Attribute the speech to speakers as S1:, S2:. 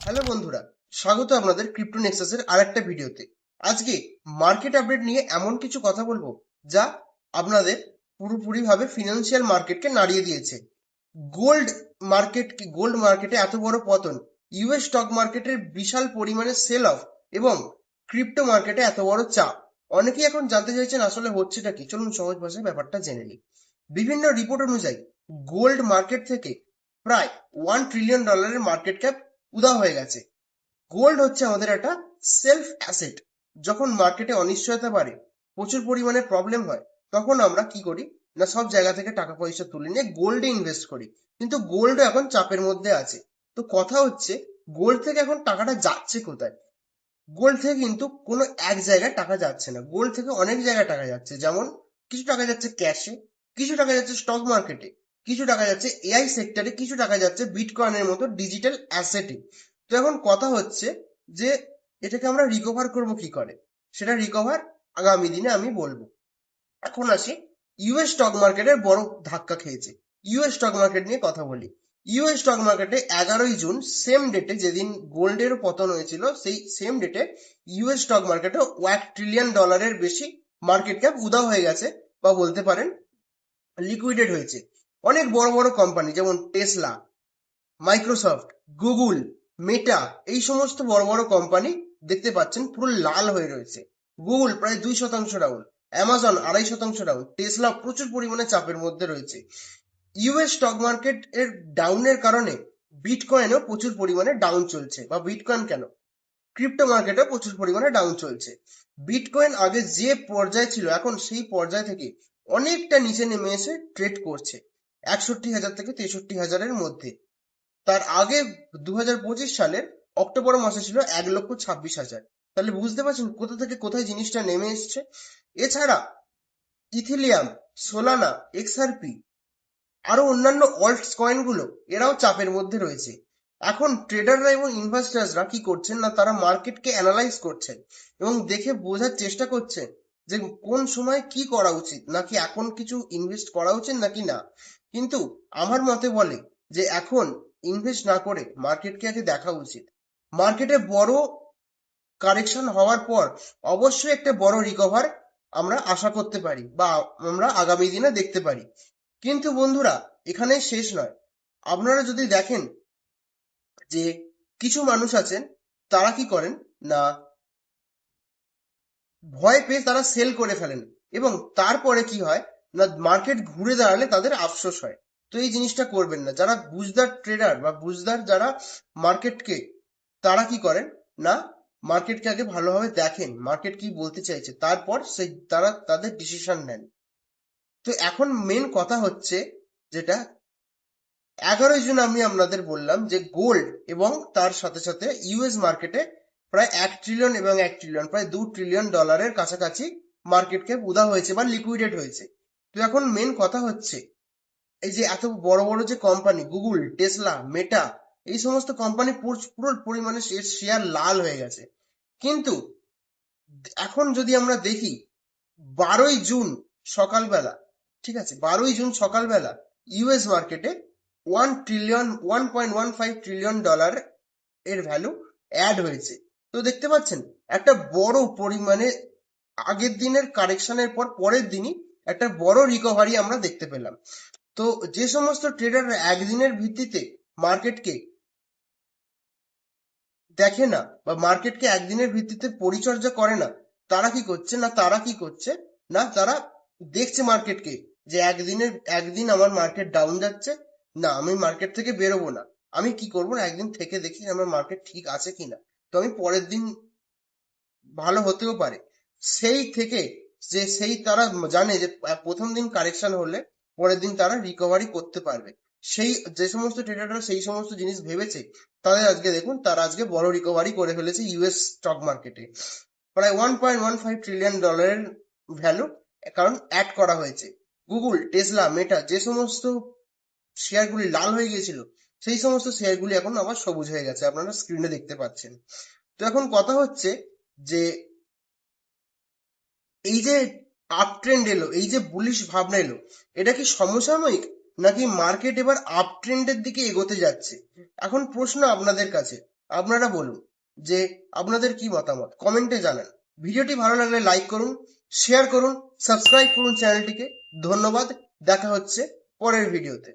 S1: Hello বন্ধুরা, স্বাগত আপনাদের ক্রিপ্টো নেক্সাসের আরেকটা ভিডিওতে। আজকে মার্কেট আপডেট নিয়ে এমন কিছু কথা বলবো যা আপনাদের পুরোপুরিভাবে ফিনান্সিয়াল মার্কেটকে নাড়িয়ে দিয়েছে। গোল্ড গোল্ড মার্কেটে এত বড় পতন, ইউএস স্টক মার্কেটের বিশাল পরিমাণে সেল অফ এবং ক্রিপ্টো মার্কেটে এত বড় চাপ। অনেকেই এখন জানতে চাইছেন আসলে হচ্ছেটা কি। চলুন সহজ ভাষায় ব্যাপারটা জেনে নিই। বিভিন্ন রিপোর্ট অনুযায়ী গোল্ড মার্কেট থেকে প্রায় $1 ট্রিলিয়ন মার্কেট ক্যাপ উধাও হয়ে গেছে। গোল্ড হচ্ছে আমাদের একটা সেলফ অ্যাসেট। যখন মার্কেটে অনিশ্চয়তা বাড়ে, প্রচুর পরিমাণে প্রবলেম হয়, তখন আমরা কি করি না সব জায়গা থেকে টাকা পয়সা তুলে নিয়ে গোল্ডে ইনভেস্ট করি। কিন্তু গোল্ড এখন চাপের মধ্যে আছে। তো কথা হচ্ছে, গোল্ড থেকে এখন টাকাটা যাচ্ছে কোথায়? গোল্ড থেকে কিন্তু কোনো এক জায়গায় টাকা যাচ্ছে না, গোল্ড থেকে অনেক জায়গায় টাকা যাচ্ছে। যেমন কিছু টাকা যাচ্ছে ক্যাশে, কিছু টাকা যাচ্ছে স্টক মার্কেটে, কিছু টাকা যাচ্ছে এআই সেক্টরে, কিছু টাকা যাচ্ছে বিটকয়েনের মতো ডিজিটাল অ্যাসেটে। তো এখন কথা হচ্ছে যে এটাকে আমরা রিকভার করব কি করে। সেটা রিকভার আগামী দিনে আমি বলবো। এখন আসি, ইউএস স্টক মার্কেটের বড় ধাক্কা খেয়েছে। ইউএস স্টক মার্কেট নিয়ে কথা বলি। ইউএস স্টক মার্কেটে 11ই জুন, সেম ডেটে যেদিন গোল্ডের পতন হয়েছিল, সেই সেম ডেটে ইউএস স্টক মার্কেটে $1 ট্রিলিয়ন বেশি মার্কেট ক্যাপ উধাও হয়ে গেছে, বা বলতে পারেন লিকুইডেট হয়েছে। অনেক বড় বড় কোম্পানি যেমন টেসলা, মাইক্রোসফট, গুগল, মেটা, এই সমস্ত বড় বড় কোম্পানি দেখতে পাচ্ছেন পুরো লাল হয়ে রয়েছে। গুগল প্রায় 2% ডাউন, অ্যামাজন 2.5% ডাউন, টেসলা প্রচুর পরিমাণে চাপের মধ্যে রয়েছে। ইউএস স্টক মার্কেট এর ডাউনের কারণে বিটকয়েনও প্রচুর পরিমাণে ডাউন চলছে। বা বিটকয়েন কেন, ক্রিপ্টো মার্কেটে প্রচুর পরিমাণে ডাউন চলছে। বিটকয়েন আগে যে পর্যায়ে ছিল, এখন সেই পর্যায় থেকে অনেকটা নিচে নেমে এসে ট্রেড করছে 61,000 থেকে 63,000-এর মধ্যে। তার আগে 2025 সালের অক্টোবর মাসে ছিল 1,26,000। তাহলে বুঝতে পারছেন কোথা থেকে কোথায় জিনিসটা নেমে এসছে। এছাড়া ইথিলিয়াম, সোলানা, এক্সআরপি, আরো অন্যান্য অল্টস কয়েনগুলো এরাও চাপের মধ্যে রয়েছে। এখন ট্রেডাররা এবং ইনভেস্টার্সরা কি করছেন না, তারা মার্কেটকে অ্যানালাইজ করছেন এবং দেখে বোঝার চেষ্টা করছেন যে কোন সময় কি করা উচিত, নাকি এখন কিছু ইনভেস্ট করা উচিত নাকি না। কিন্তু আমার মতে বলে যে এখন ইনভেস্ট না করে মার্কেটকে আগে দেখা উচিত। মার্কেটে বড় কারেকশন হওয়ার পর অবশ্যই একটা বড় রিকভার আমরা আশা করতে পারি, বা আমরা আগামী দিনে দেখতে পারি। কিন্তু বন্ধুরা, এখানেই শেষ নয়। আপনারা যদি দেখেন যে কিছু মানুষ আছেন, তারা কি করেন না, ভয় পেয়ে তারা সেল করে ফেলেন এবং তারপরে কি হয় না, মার্কেট ঘুরে দাঁড়ালে তাদের আফসোস হয়। তো এই জিনিসটা করবেন না। যারা বুঝদার ট্রেডার বা বুঝদার যারা মার্কেটকে, তারা কি করেন না, মার্কেটকে আগে ভালোভাবে দেখেন, মার্কেট কি বলতে চাইছে, তারপর সেই তারা তাদের ডিসিশন নেন। তো এখন মেন কথা হচ্ছে যেটা, 11ই জুন আমি আপনাদের বললাম যে গোল্ড এবং তার সাথে সাথে ইউএস মার্কেটে প্রায় 1 ট্রিলিয়ন এবং 1 ট্রিলিয়ন, প্রায় $2 ট্রিলিয়ন কাছাকাছি মার্কেট ক্যাপ উধাও হয়েছে বা লিকুইডেট হয়েছে। তো এখন মেন কথা হচ্ছে, এই যে এত বড় বড় যে কোম্পানি গুগল, টেসলা, মেটা, এই সমস্ত কোম্পানি পুরো পরিমাণে শেয়ার লাল হয়ে গেছে। কিন্তু এখন যদি আমরা দেখি, 12ই জুন সকালবেলা, ঠিক আছে, 12ই জুন সকালবেলা ইউএস মার্কেটে $1.15 ট্রিলিয়ন এর ভ্যালু অ্যাড হয়েছে। তো দেখতে পাচ্ছেন একটা বড় পরিমাণে আগের দিনের কারেকশনের পর পরের দিনই একটা বড় রিকভারি আমরা দেখতে পেলাম। তো যে সমস্ত ট্রেডার একদিনের ভিত্তিতে মার্কেটকে দেখে না বা মার্কেটকে একদিনের ভিত্তিতে পরিচর্যা করে না, তারা দেখছে মার্কেটকে যে একদিন আমার মার্কেট ডাউন যাচ্ছে, না আমি মার্কেট থেকে বেরোবো না। আমি কি করবো না, একদিন থেকে দেখি আমার মার্কেট ঠিক আছে কিনা, তো আমি পরের দিন ভালো হতেও পারে। সেই থেকে তারা জানে যে প্রথম দিন কারেকশন হলে পরের দিন তারা রিকভারি করতে পারবে। সেই যে সমস্ত ট্রেডাররা সেই সমস্ত জিনিস ভেবেছে, তাদের আজকে দেখুন, তারা আজকে বড় রিকভারি করে ফেলেছে ইউএস স্টক মার্কেটে। প্রায় $1.15 ট্রিলিয়ন ভ্যালু কারণ অ্যাড করা হয়েছে। গুগল, টেসলা, মেটা, যে সমস্ত শেয়ারগুলি লাল হয়ে গিয়েছিল, সেই সমস্ত শেয়ারগুলি এখন আবার সবুজ হয়ে গেছে, আপনারা স্ক্রিনে দেখতে পাচ্ছেন। তো এখন কথা হচ্ছে যে এই যে আপ ট্রেন্ড এলো, এই যে বুলিশ ভাবনা এলো, এটা কি সমসাময়িক, নাকি মার্কেট এবার আপ ট্রেন্ডের দিকে এগোতে যাচ্ছে? এখন প্রশ্ন আপনাদের কাছে, আপনারা বলুন যে আপনাদের কি মতামত, কমেন্টে জানান। ভিডিওটি ভালো লাগলে লাইক করুন, শেয়ার করুন, সাবস্ক্রাইব করুন চ্যানেলটিকে। ধন্যবাদ, দেখা হচ্ছে পরের ভিডিওতে।